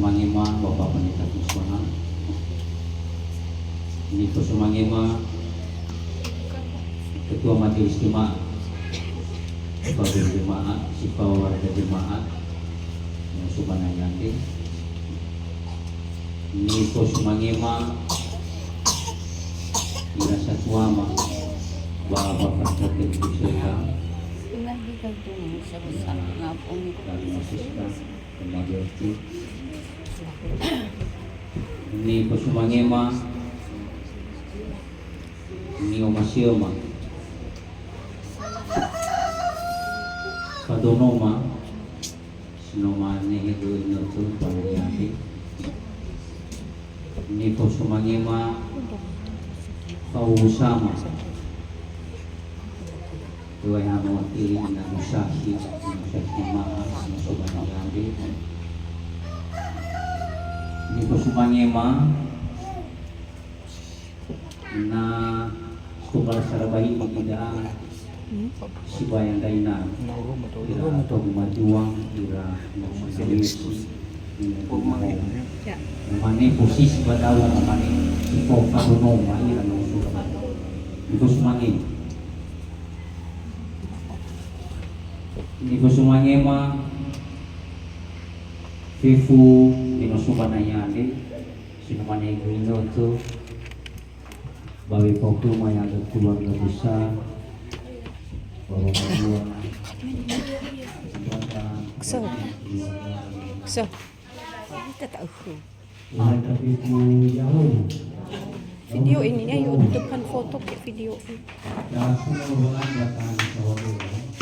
Sumangima Bapak Pendeta Kuswana, Niko Sumangima Ketua Majelis Jemaat, sebagai jemaat, sifat warga jemaat yang Subanayandi, Niko Sumangima Ira Satwama Bapak Pendeta Kuswana Lagi kagum sa besar ngapong dari Masista kemudian Niko Sumangima Nio Masioma Kadonoma Sinomane Ego Inotu Panayati Niko Sumangima Pausama Dua yang mewakili Ina Musahi Maha Sobanayati Niko Sumangima na Kumpala Sarabahi Magidaan Sibayang Daina Ira atau Majuang Ira Masalisi Namane posisi badawa namane Sipo Kadonoma Ira Nusura Niko Sumangima Niko Sumangima Fifu Nino Subanayandi Sinamane Gwinoto Bawi Pokuma yang ada keluarga besar Bawa Madua So, kita tahu. Video ini ya YouTube kan foto ke video. Ya, semua orang datang ke